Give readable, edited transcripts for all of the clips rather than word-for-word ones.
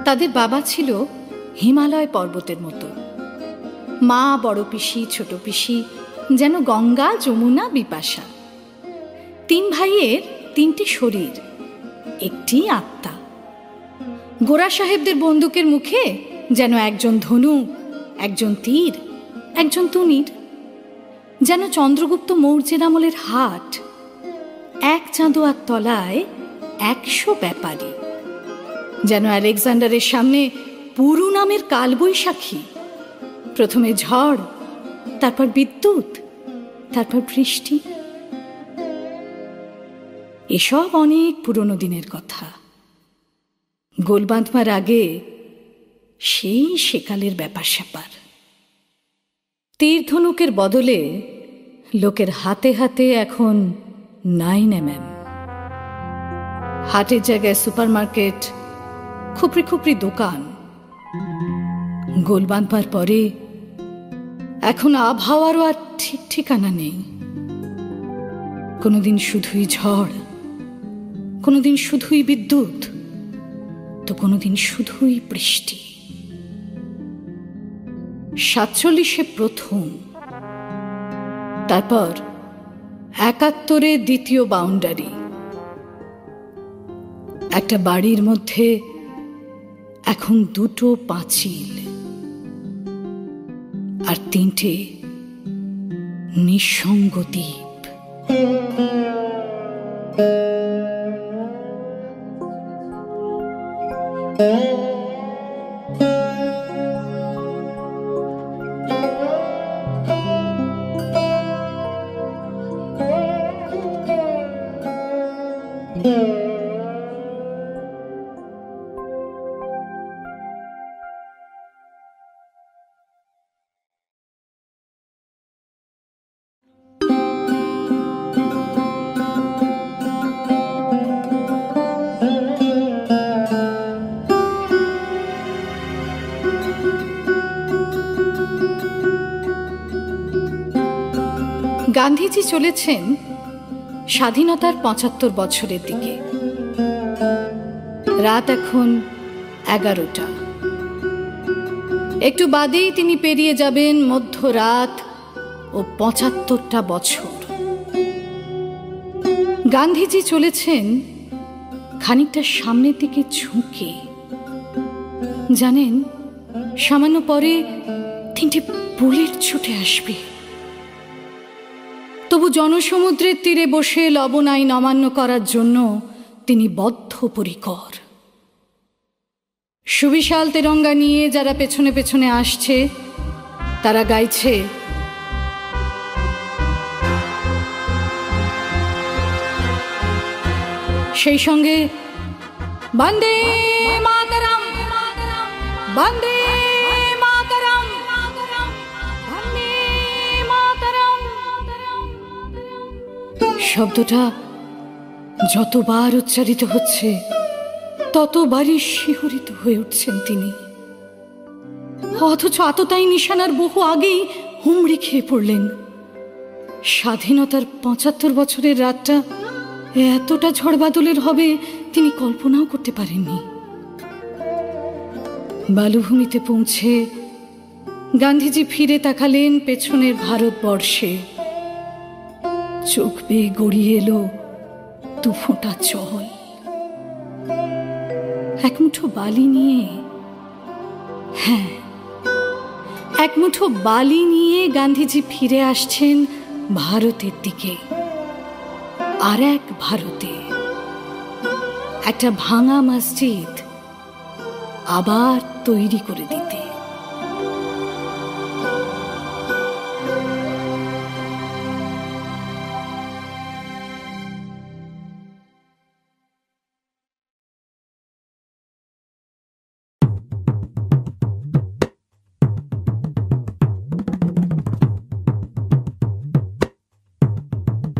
তাদের বাবা ছিল হিমালয় পর্বতের মতো, মা বড় পিসি ছোট পিসি যেন গঙ্গা যমুনা বিপাশা। 3 ভাইয়ের 3টে শরীর, একটি আত্মা। গোরা সাহেবদের বন্দুকের মুখে যেন একজন ধনুক, একজন তীর, একজন তুনীর। যেন চন্দ্রগুপ্ত মৌর্যের আমলের হাট, এক চাঁদোয়ার তলায় 100 ব্যাপারী। যেন আলেকজান্ডারের সামনে পুরু নামের কালবৈশাখী। প্রথমে ঝড়, তারপর বিদ্যুৎ, তারপর বৃষ্টি। এসব অনেক পুরনো দিনের কথা। গোল বাঁধবার আগে সেই সেকালের ব্যাপার স্যাপার। তীর ধনুকের বদলে লোকের হাতে হাতে এখন 9mm। হাটের জায়গায় সুপারমার্কেট, খুপড়ি খুপড়ি দোকান। গোল বাঁধবার পরে এখন আবহাওয়ারও আর ঠিক ঠিকানা নেই। কোনোদিন শুধুই ঝড়, কোনোদিন শুধুই বিদ্যুৎ, তো কোনোদিন শুধুই বৃষ্টি। 47-এ প্রথম, তারপর 71-এ দ্বিতীয় বাউন্ডারি। একটা বাড়ির মধ্যে এখন 2টো পাঁচিল আর 3টে নিঃসঙ্গ দ্বীপ। গান্ধীজি চলেছেন স্বাধীনতার 75 বছরের দিকে। রাত এখন 11টা। একটু বাদেই তিনি পেরিয়ে যাবেন মধ্যরাত ও 75টা বছর। গান্ধীজি চলেছেন খানিকটা সামনের দিকে ঝুঁকে। জানেন, সামান্য পরে 3টে বুলেট ছুটে আসবে। তবু জনসমুদ্রের তীরে বসে লবণ আইন অমান্য করার জন্য তিনি বদ্ধপরিকর। সুবিশাল তেরঙ্গা নিয়ে যারা পেছনে পেছনে আসছে, তারা গাইছে, সেই সঙ্গে বন্দে মাতরম, বন্দে মাতরম, বন্দে মাতরম। শব্দটা যতবার উচ্চারিত হচ্ছে, ততবারই শিহরিত হয়ে উঠছেন তিনি। অথচ আততায়ী নিশানার বহু আগেই হুমড়ি খেয়ে পড়লেন। স্বাধীনতার 75 বছরের রাতটা এতটা ঝড় বাদলের হবে তিনি কল্পনাও করতে পারেননি। বালুভূমিতে পৌঁছে গান্ধীজি ফিরে তাকালেন পেছনের ভারতবর্ষে। চোখ বেয়ে গড়িয়ে এলো 2 ফোঁটা জল। এক মুঠো বালি নিয়ে, হ্যাঁ, এক মুঠো বালি নিয়ে গান্ধীজি ফিরে আসছেন ভারতের দিকে। আর এক ভারতে একটা ভাঙা মসজিদ আবার তৈরি করে দিতে।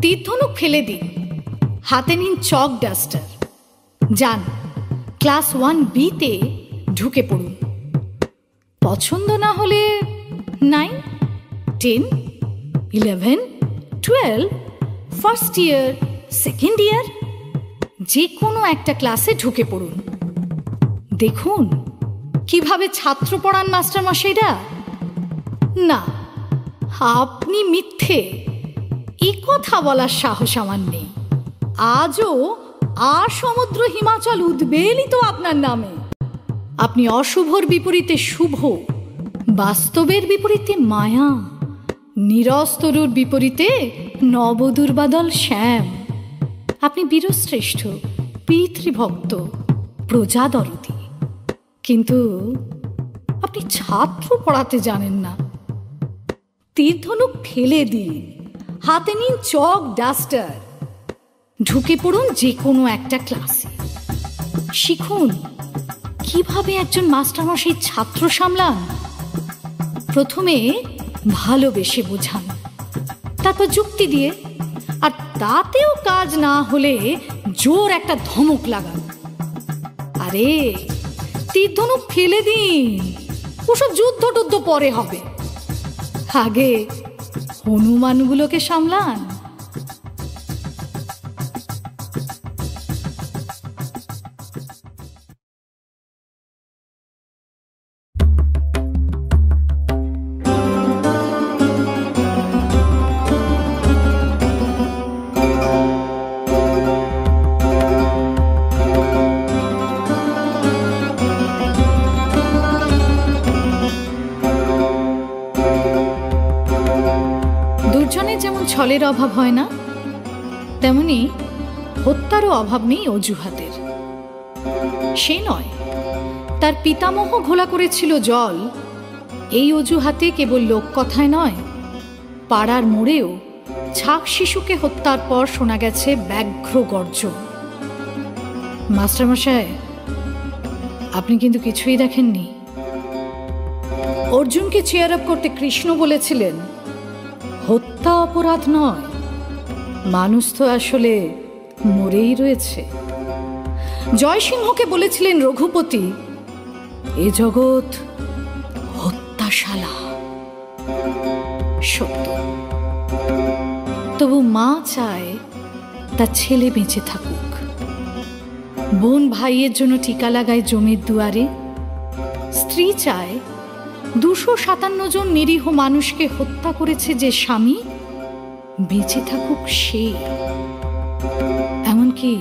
তীরধনুক ফেলে দিন, হাতে নিন চক ডাস্টার। যান ক্লাস 1B-তে ঢুকে পড়ুন। পছন্দ না হলে 9, 10, 11, 12, ফার্স্ট ইয়ার, সেকেন্ড ইয়ার, যে কোনো একটা ক্লাসে ঢুকে পড়ুন। দেখুন কিভাবে ছাত্র পড়ান মাস্টারমশাইরা? না, আপনি মিথ্যে এ কথা বলার সাহস আমার নেই। আজও সমুদ্র হিমাচল উদ্বেলিত আপনার নামে। আপনি অশুভর বিপরীতে শুভ, বাস্তবের বিপরীতে মায়া, নিরস্তরুর বিপরীতে নবদুর্বাদল শ্যাম। আপনি বীরশ্রেষ্ঠ, পিতৃভক্ত, প্রজাদরদী, কিন্তু আপনি ছাত্র পড়াতে জানেন না। তীরধনুক ফেলে দিন, হাতে নিন চক ডাস্টার, ঢুকে পড়ুন যে কোনো একটা ক্লাসে। শিখুন কিভাবে একজন মাস্টারমশাই ছাত্র সামলান। প্রথমে ভালোবেসে বোঝান, তারপর যুক্তি দিয়ে, আর তাতেও কাজ না হলে জোর একটা ধমক লাগান। আরে তীরধনুক ফেলে দিন, ওসব যুদ্ধ টুদ্ধ পরে হবে, আগে হনুমানগুলোকে সামলান। দুর্জনের যেমন ছলের অভাব হয় না, তেমনি হত্যারও অভাব নেই অজুহাতের। সে নয়, তার পিতামহ ঘোলা করেছিল জল, এই অজুহাতে কেবল লোককথায় নয়, পাড়ার মোড়েও ছাক শিশুকে হত্যার পর শোনা গেছে ব্যাঘ্র গর্জন। মাস্টারমশাই, আপনি কিন্তু কিছুই দেখেননি। অর্জুনকে চেয়ার আপ করতে কৃষ্ণ বলেছিলেন, হত্যা অপরাধ নয়, মানুষ তো আসলে মরেই রয়েছে। জয়সিংহকে বলেছিলেন রঘুপতি, এ জগৎ হত্যাশালা। সত্য। তবু মা চায় তার ছেলে বেঁচে থাকুক। বোন ভাইয়ের জন্য টিকা লাগায় জমির দুয়ারে। স্ত্রী চায় 257 জন নিরীহ মানুষকে হত্যা করেছে যে স্বামী, বেঁচে থাকুক সে। এমনকি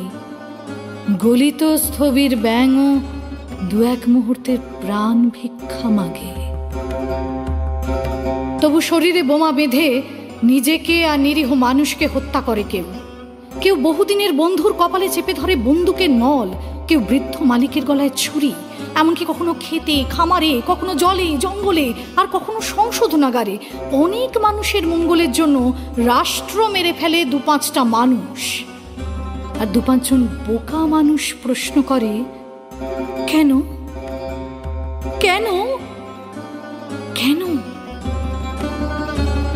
গলিত স্থবির ব্যাঙও 2-1 মুহূর্তের প্রাণ ভিক্ষা মাগে। তবু শরীরে বোমা বেঁধে নিজেকে আর নিরীহ মানুষকে হত্যা করে কেউ। কেউ বহুদিনের বন্ধুর কপালে চেপে ধরে বন্দুকের নল, কেউ বৃদ্ধ মালিকের গলায় ছুরি, এমনকি কখনো খেতে খামারে, কখনো জলে জঙ্গলে, আর কখনো সংশোধনাগারে অনেক মানুষের মঙ্গলের জন্য রাষ্ট্র মেরে ফেলে 2-5টা মানুষ। আর 2-5 জন বোকা মানুষ প্রশ্ন করে, কেন কেন কেন?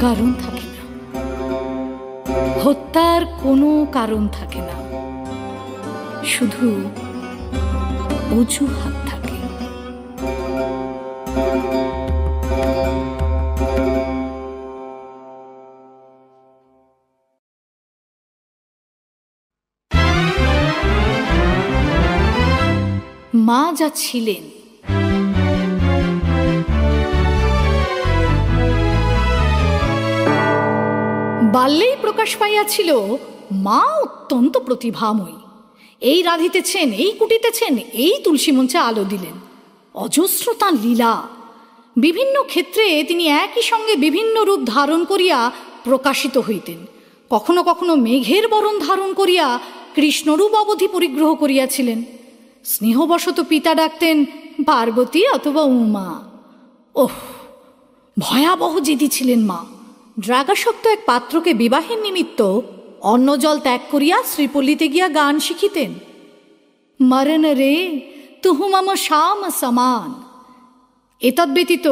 কারণ থাকে না, হত্যার কোনো কারণ থাকে না, শুধু অজুহাত থাকে। মা যা ছিলেন, বাল্যেই প্রকাশ পাইয়াছিল মা অত্যন্ত প্রতিভাময়ী। এই রাঁধিতেছেন, এই কুটিতেছেন, এই তুলসী মঞ্চে আলো দিলেন। অজস্র তাঁর লীলা। বিভিন্ন ক্ষেত্রে তিনি একই সঙ্গে বিভিন্ন রূপ ধারণ করিয়া প্রকাশিত হইতেন। কখনো কখনো মেঘের বরণ ধারণ করিয়া কৃষ্ণরূপ অবধি পরিগ্রহ করিয়াছিলেন। স্নেহবশত পিতা ডাকতেন পার্বতী অথবা উমা। ওহ, ভয়াবহ জেদি ছিলেন মা। ড্রাগাসক্ত এক পাত্রকে বিবাহের নিমিত্ত অন্ন জল ত্যাগ করিয়া শ্রীপল্লীতে গিয়া গান শিখিতেন। মরণ রে তুহু মম শ্যাম সমান। এতদ ব্যতীত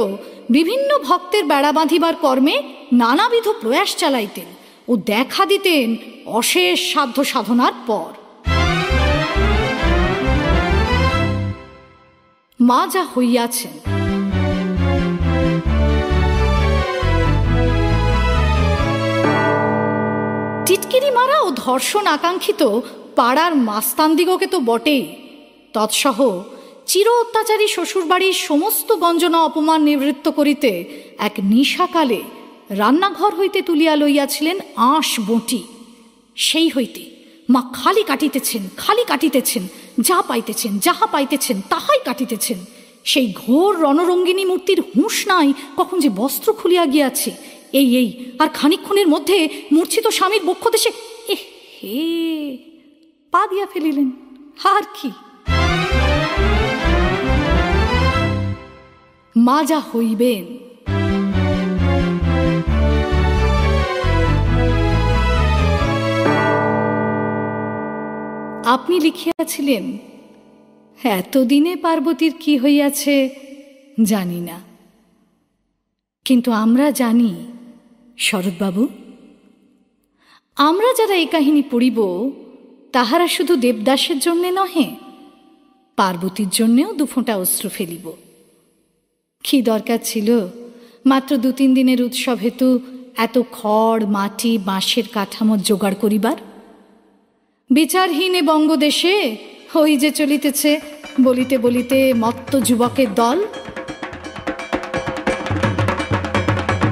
বিভিন্ন ভক্তের বেড়া বাঁধিবার কর্মে নানাবিধ প্রয়াস চালাইতেন ও দেখা দিতেন অশেষ সাধ্য সাধনার পর। মা যা হইয়াছেন, টিটকিরি মারা ও ধর্ষণ আকাঙ্ক্ষিত পাড়ার মাস্তানদিগকে তো বটেই, তৎসহ চির অত্যাচারী শ্বশুরবাড়ির সমস্ত গঞ্জনা অপমান নিবৃত্ত করিতে এক নিশাকালে রান্নাঘর হইতে তুলিয়া লইয়াছিলেন আঁশ বঁটি। সেই হইতে মা খালি কাটিতেছেন, যা পাইতেছেন যাহা পাইতেছেন তাহাই কাটিতেছেন। সেই ঘোর রণরঙ্গিনী মূর্তির হুঁশ নাই কখন যে বস্ত্র খুলিয়া গিয়াছে। এই আর খানিকক্ষণের মধ্যে মূর্ছিত স্বামীর বক্ষদেশে হে পা দিয়া ফেলিলেন। আর কি মা যা হইবেন। আপনি লিখিয়াছিলেন, এতদিনে পার্বতীর কি হইয়াছে জানি না, কিন্তু আমরা জানি শরৎবাবু। আমরা যারা এই কাহিনী পড়িব তাহারা শুধু দেবদাসের জন্যে নহে, পার্বতীর জন্যেও দুফোঁটা অশ্রু ফেলিব। কি দরকার ছিল মাত্র 2-3 দিনের উৎসব হেতু এত খড় মাটি বাঁশের কাঠামো জোগাড় করিবার? বিচারহীনে বঙ্গদেশে ওই যে চলিতেছে বলিতে বলিতে মত্ত যুবকের দল।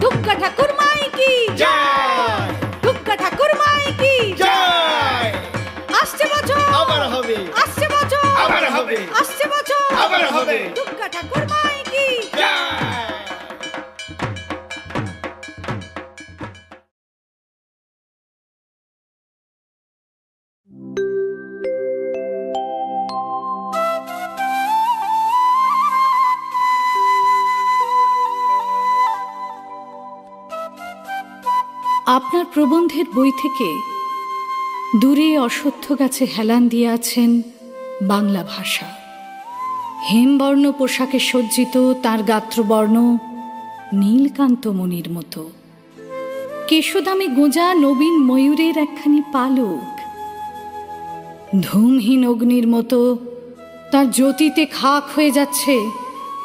ঢুক্কা ঠাকুর মাই কি জয়, ঢুক্কা ঠাকুর মাই কি জয়। আসছে বছর আবার হবে, আসছে বছর আবার হবে, আসছে বছর আবার হবে, ঢুক্কা ঠাকুর মাই কি জয়। আপনার প্রবন্ধের বই থেকে দূরে অশ্বত্থ গাছে হেলান দিয়াছেন বাংলা ভাষা। হেমবর্ণ পোশাকে সজ্জিত তাঁর গাত্রবর্ণ নীলকান্তমণির মতো। কেশদামে গোঁজা নবীন ময়ূরের একখানি পালক। ধূমহীন অগ্নির মতো তার জ্যোতিতে খাক হয়ে যাচ্ছে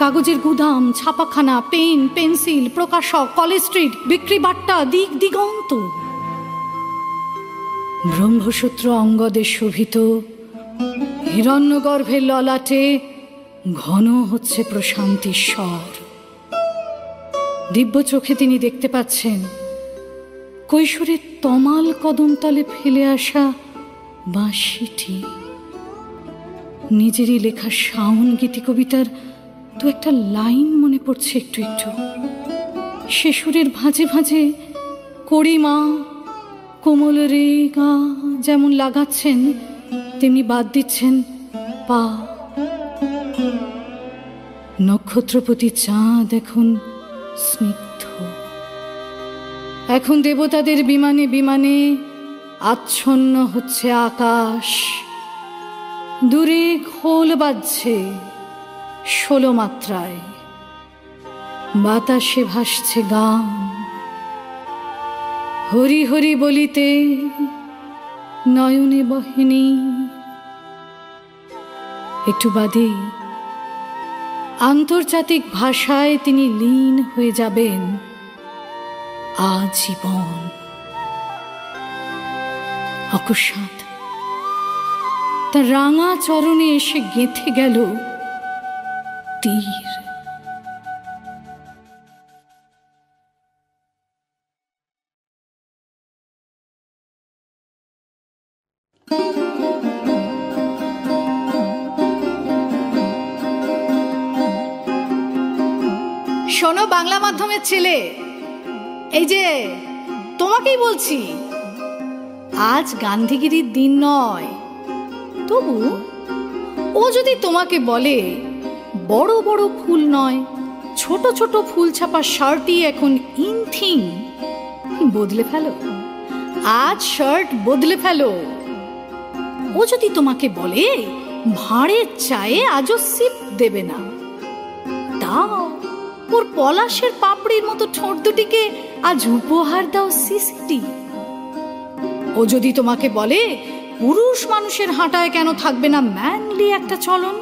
কাগজের গুদাম, ছাপাখানা, পেন, পেন্সিল, প্রকাশক, কলেজ স্ট্রিট, বিক্রি বাট্টা, দিক দিগন্ত। ব্রহ্মসূত্র অঙ্গদে শোভিত হিরণ্যগর্ভের ললাটে ঘন হচ্ছে প্রশান্তির স্বর। দিব্য চোখে তিনি দেখতে পাচ্ছেন কৈশোরের তমাল কদমতলে ফেলে আসা বাঁশিটি। নিজেরই লেখা শাওন গীতি কবিতার তো একটা লাইন মনে পড়ছে একটু একটু। সে সুরের ভাঁজে ভাঁজে কড়িমা কোমল রে গা যেমন লাগাচ্ছেন তেমনি বাদ দিচ্ছেন পা। নক্ষত্রপতি চাঁদ এখন স্নিগ্ধ, এখন দেবতাদের বিমানে বিমানে আচ্ছন্ন হচ্ছে আকাশ। দূরে খোল বাজছে 16 মাত্রায়, বাতাসে ভাসছে গান। হরি হরি বলিতে নয়নে বহেনি। একটু বাদে আন্তর্জাতিক ভাষায় তিনি লীন হয়ে যাবেন আজীবন। অকস্মাৎ তার রাঙা চরণে এসে গেঁথে গেল তীর। শোনো বাংলা মাধ্যমের ছেলে, এই যে তোমাকেই বলছি, আজ গান্ধীগিরির দিন নয়, তবু ও যদি তোমাকে বলে বড় বড় ফুল নয় ছোট ছোট ফুল ছাপা শার্টই এখন ইন থিং, বদলে ফেলো, আজ শার্ট বদলে ফেলো। ও যদি তোমাকে বলে ভাঁড়ের চায়ে আজও সিপ দেবে না, দাও ওর পলাশের পাপড়ির মতো ঠোঁট দুটিকে আজ উপহার দাও সিসিটি। ও যদি তোমাকে বলে পুরুষ মানুষের হাঁটায় কেন থাকবে না ম্যানলি একটা চলন,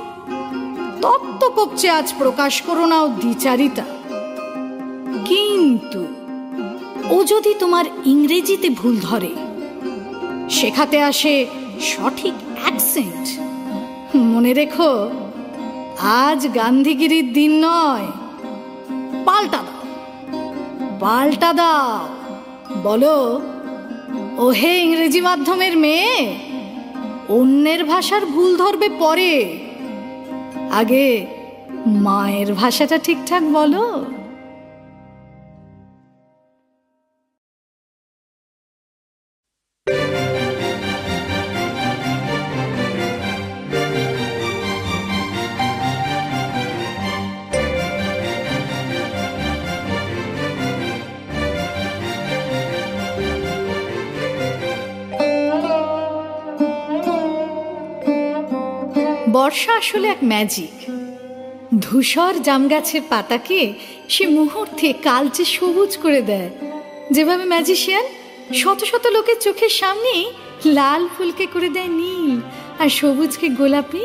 তত্ত্ব কবচে আজ প্রকাশ করো না ও দ্বিচারিতা। কিন্তু ও যদি তোমার ইংরেজিতে ভুল ধরে, শেখাতে আসে সঠিক অ্যাকসেন্ট, মনে রেখো আজ গান্ধীগিরির দিন নয়, পাল্টা দাও, পাল্টা দাও। বলো, ওহে ইংরেজি মাধ্যমের মেয়ে, অন্যের ভাষার ভুল ধরবে পরে, আগে মায়ের ভাষাটা ঠিকঠাক বলো। বর্ষা আসলে এক ম্যাজিক। ধূসর জাম গাছের পাতাকে সে মুহূর্তে কালচে সবুজ করে দেয়। যেভাবে ম্যাজিশিয়ান শত শত লোকের চোখের সামনেই লাল ফুলকে করে দেয় নীল আর সবুজকে গোলাপি,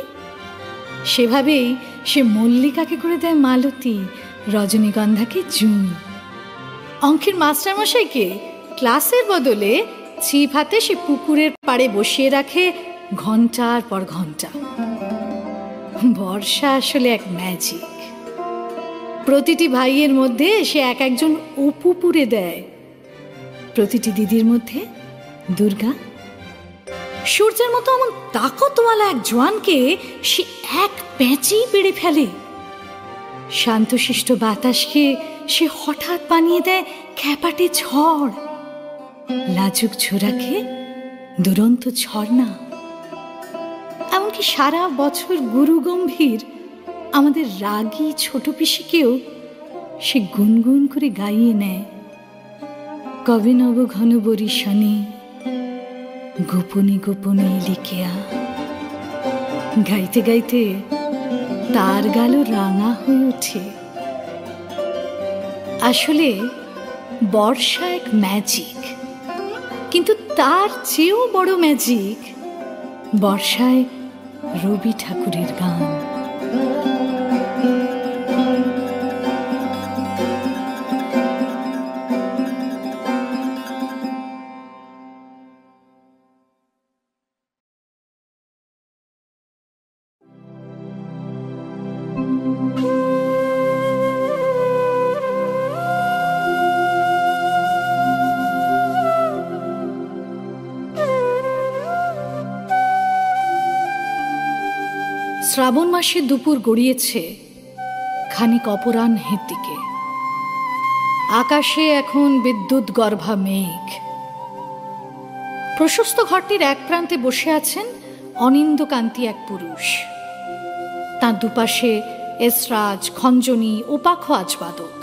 সেভাবেই সে মল্লিকাকে করে দেয় মালতী, রজনীগন্ধাকে জুঁই। অঙ্কের মাস্টারমশাইকে ক্লাসের বদলে ছিপ হাতে সে পুকুরের পাড়ে বসিয়ে রাখে ঘন্টার পর ঘন্টা। বর্ষা আসলে এক ম্যাজিক। প্রতিটি ভাইয়ের মধ্যে সে এক একজন অপু পুরে দেয়, প্রতিটি দিদির মধ্যে দুর্গা। সূর্যের মতো এমন তাকতওয়ালা এক জোয়ানকে সে এক প্যাঁচেই পেড়ে ফেলে। শান্তশিষ্ট বাতাসকে সে হঠাৎ বানিয়ে দেয় খ্যাপাটে ঝড়, লাজুক ঝোড়াকে দুরন্ত ঝর্ণা। এমনকি সারা বছর গুরু গম্ভীর আমাদের রাগী ছোট পিসিকেও সে গুনগুন করে গাইয়ে নেয়। কবে নব ঘন বরিশনে গোপনে গোপনে লিখিয়া। গাইতে গাইতে তার গালও রাঙা হয়ে ওঠে। আসলে বর্ষা এক ম্যাজিক, কিন্তু তার চেয়েও বড় ম্যাজিক বর্ষায় রবি ঠাকুরের গান। শ্রাবণ মাসে দুপুর গড়িয়েছে খানিক অপরাহ্নের দিকে। আকাশে এখন বিদ্যুৎ গর্ভা মেঘ। প্রশস্ত ঘরটির এক প্রান্তে বসে আছেন অনিন্দকান্তি এক পুরুষ। তার দুপাশে এসরাজ, খঞ্জনি ও পাখো আজবাদক।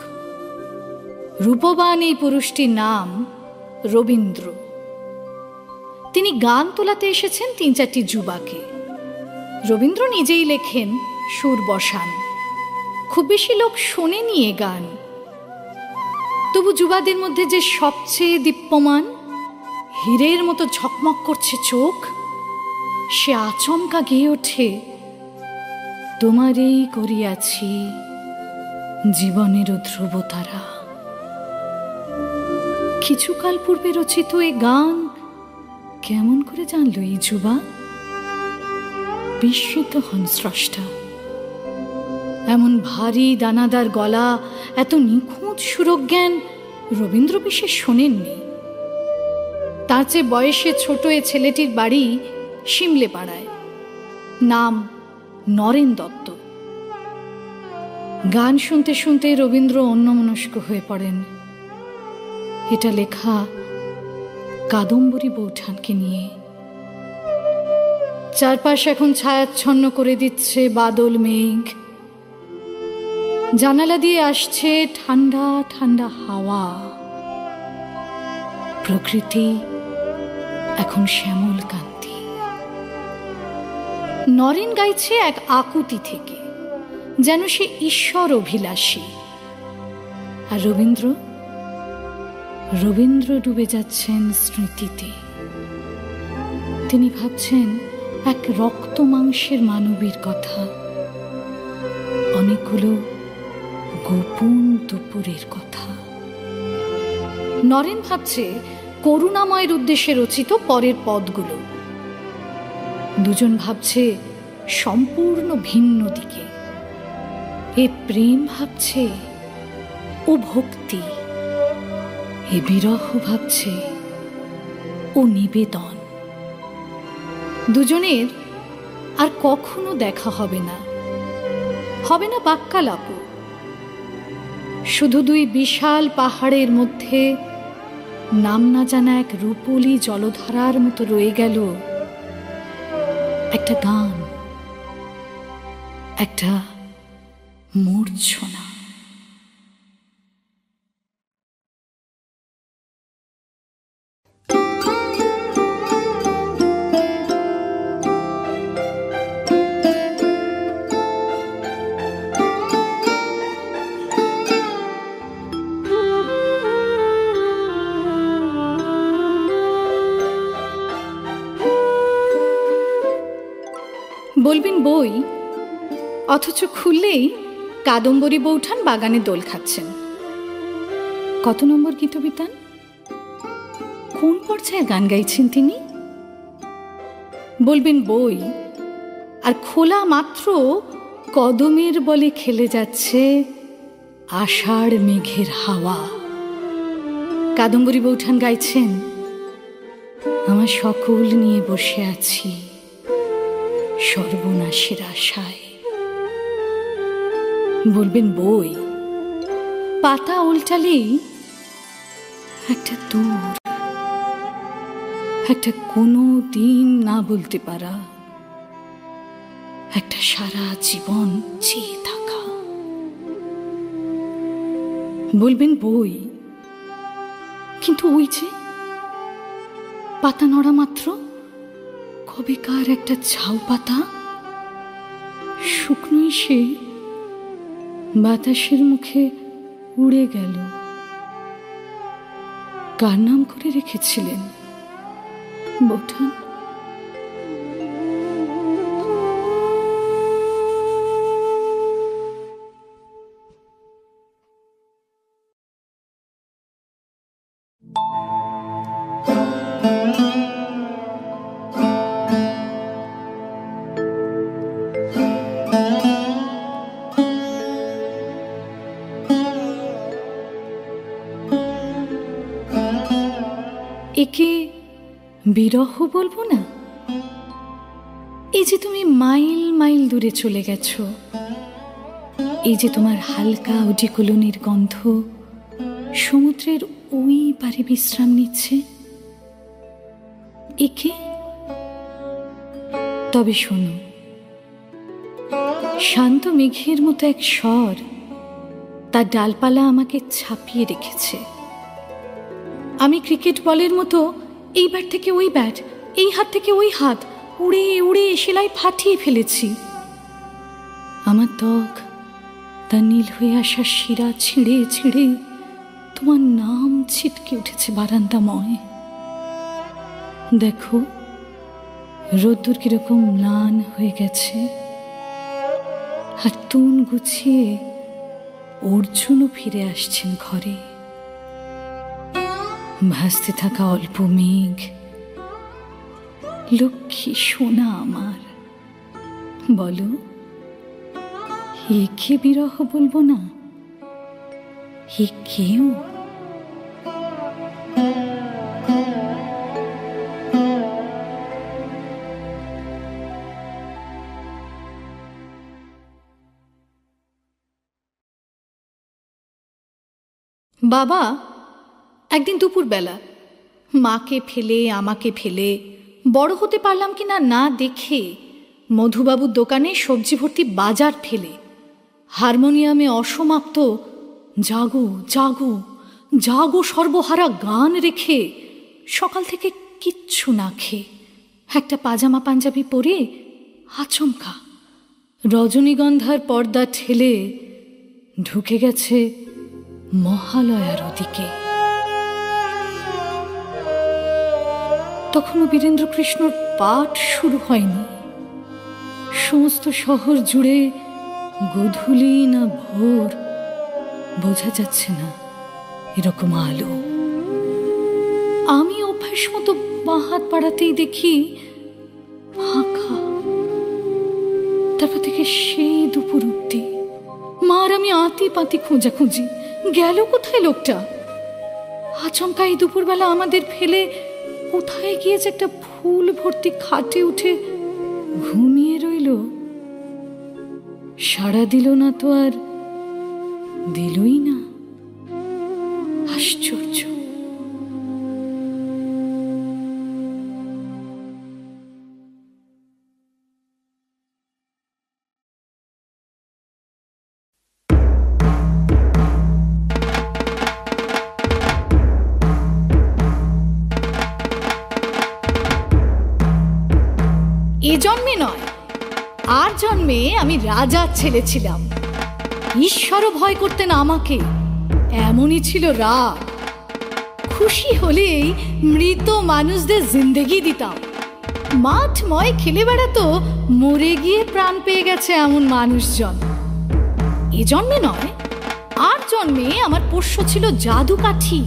রূপবান এই পুরুষটির নাম রবীন্দ্র। তিনি গান তোলাতে এসেছেন ৩-৪টি যুবাকে। রবীন্দ্র নিজেই লেখেন, সুর বসান। খুব বেশি লোক শোনেনি এ গান, তবু যুবাদের মধ্যে যে সবচেয়ে দীপ্যমান, হীরের মতো ঝকমক করছে চোখ, সে আচমকা গেয়ে ওঠে, তোমারেই করিয়াছি জীবনেরও ধ্রুবতারা। কিছুকাল পূর্বে রচিত এ গান কেমন করে জানল এই যুবা? বিস্মিত হন স্রষ্টা। এমন ভারী দানাদার গলা, এত নিখুঁত সুরজ্ঞান রবীন্দ্র বিশেষ শোনেননি। তার চেয়ে বয়সে ছোট এ ছেলেটির বাড়ি শিমলে পাড়ায়। নাম নরেন দত্ত। গান শুনতে শুনতে রবীন্দ্র অন্যমনস্ক হয়ে পড়েন। এটা লেখা কাদম্বরী বৌঠানকে নিয়ে। চারপাশ এখন ছায়াচ্ছন্ন করে দিচ্ছে বাদল মেঘ। জানালা দিয়ে আসছে ঠান্ডা ঠান্ডা হাওয়া। প্রকৃতি এখন শ্যামল কান্তি। নরেন গাইছে এক আকুতি থেকে, যেন সে ঈশ্বর অভিলাষী। আর রবীন্দ্র ডুবে যাচ্ছেন স্মৃতিতে। তিনি ভাবছেন এক রক্ত মাংসের মানবীর কথা, অনেকগুলো গোপন দুপুরের কথা। নরেন ভাবছে করুণাময়ের উদ্দেশ্যে রচিত পরের পদগুলো। দুজন ভাবছে সম্পূর্ণ ভিন্ন দিকে। এ প্রেম ভাবছে ও ভক্তি, এ বিরহ ভাবছে ও নিবেদন। দুজনের আর কখনো দেখা হবে না, হবে না বাক্যালাপও। শুধু দুই বিশাল পাহাড়ের মধ্যে নাম না জানা এক রূপলি জলধারার মতো রয়ে গেল একটা গান, একটা মূর্ছনা। বলবেন বই, অথচ খুললেই কাদম্বরী বৌঠান বাগানে দোল খাচ্ছেন। কত নম্বর গীতবিতান? কোন পর্যায়ে গান গাইছেন তিনি? বলবেন বই, আর খোলা মাত্র কদমের বলে খেলে যাচ্ছে আষাঢ় মেঘের হাওয়া। কাদম্বরী বৌঠান গাইছেন, আমার সকল নিয়ে বসে আছি সর্বনাশের আশায়। বলবেন বই, পাতা উল্টালেই একটা দূর, একটা কোনো দিন না বলতে পারা, একটা সারা জীবন চেয়ে থাকা। বলবেন বই, কিন্তু ওই যে পাতা নড়া মাত্র কবেকার একটা ঝাউ পাতা শুকনোই সে বাতাসের মুখে উড়ে গেল। কার নাম করে রেখেছিলেন বৌঠান? একে বিরহ বলবো না? এই যে তুমি মাইল মাইল দূরে চলে গেছো, এই যে তোমার হালকা ওডিকোলনের গন্ধ সমুদ্রের ওই পারে বিশ্রাম নিচ্ছে, একে? তবে শোনো, শান্ত মেঘের মতো এক স্বর তার ডালপালা আমাকে ছাপিয়ে রেখেছে। আমি ক্রিকেট বলের মতো এইবার থেকে ওই ব্যাট, এই হাত থেকে ওই হাত উড়ে উড়ে সেলাই ফাটিয়ে ফেলেছি। আমার ত্বক তার নীল হয়ে আসা শিরা ছিঁড়ে ছিঁড়ে তোমার নাম ছিটকে উঠেছে বারান্দাময়। দেখো রোদ্দুর কিরকম ম্লান হয়ে গেছে, আর তুন গুছিয়ে অর্জুনও ফিরে আসছেন ঘরে। ভাসতে থাকা অল্প মেঘ, লক্ষ্মী সোনা আমার, বলো একে বিরহ বলবো না? এ কেউ? বাবা একদিন দুপুরবেলা মাকে ফেলে আমাকে ফেলে বড় হতে পারলাম কিনা না দেখে মধুবাবুর দোকানে সবজি ভর্তি বাজার ফেলে হারমোনিয়ামে অসমাপ্ত জাগো জাগো জাগো সর্বহারা গান রেখে সকাল থেকে কিচ্ছু না খেয়ে একটা পাজামা পাঞ্জাবি পরে আচমকা রজনীগন্ধার পর্দা ঠেলে ঢুকে গেছে মহালয়ার ওদিকে। তখনও বীরেন্দ্রকৃষ্ণর পাঠ শুরু হয়নি। সমস্ত শহর জুড়ে গোধূলি না ভোর বোঝা যাচ্ছে না এরকম আলো। আমি অভ্যাস মতো বাঁ হাত বাড়াতেই দেখি ফাঁকা। তারপর থেকে সেই দুপুর অব্দি মার আমি আতি পাতি খোঁজাখুঁজি, গেল কোথায় লোকটা? আচমকা এই দুপুরবেলা আমাদের ফেলে কোথায় গিয়েছে একটা ফুল ভর্তি খাটে উঠে ঘুমিয়ে রইল। সাড়া দিল না তো আর দিলই না। আশ্চর্য। এ জন্মে নয়, আর জন্মে আমি রাজার ছেলে ছিলাম। ঈশ্বরও ভয় করতেন আমাকে, এমনই ছিল রাগ। খুশি হলেই মৃত মানুষদের জিন্দেগি দিতাম। মাঠময় খেলে বেড়াতো, মরে গিয়ে প্রাণ পেয়ে গেছে এমন মানুষজন। এ জন্মে নয়, আর জন্মে আমার পোষ্য ছিল জাদু কাঠি,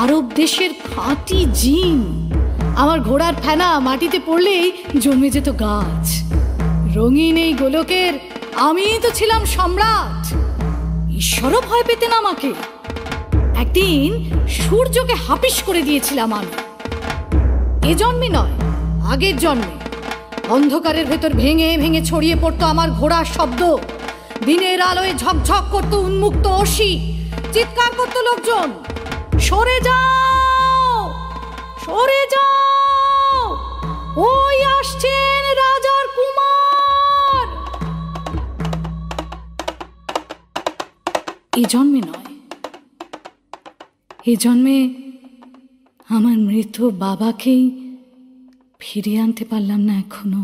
আরব দেশের খাঁটি জিন। আমার ঘোড়ার ফেনা মাটিতে পড়লেই জমে যেত গাছ। রঙিন এই গোলকের আমি তো ছিলাম সম্রাট। ঈশ্বরও ভয় পেতেন আমাকে। একদিন সূর্যকে হাপিস করে দিয়েছিলাম আমি। এ জন্মে নয়, আগের জন্মে। অন্ধকারের ভেতর ভেঙে ভেঙে ছড়িয়ে পড়তো আমার ঘোড়ার শব্দ। দিনের আলোয় ঝকঝক করতো উন্মুক্ত অসি। চিৎকার করতো লোকজন, সরে যাও, সরে যাও, ওই আসছেন রাজার কুমার। এ জন্মে নয়, এ জন্মে আমার মৃত বাবাকেই ফিরিয়ে আনতে পারলাম না এখনো।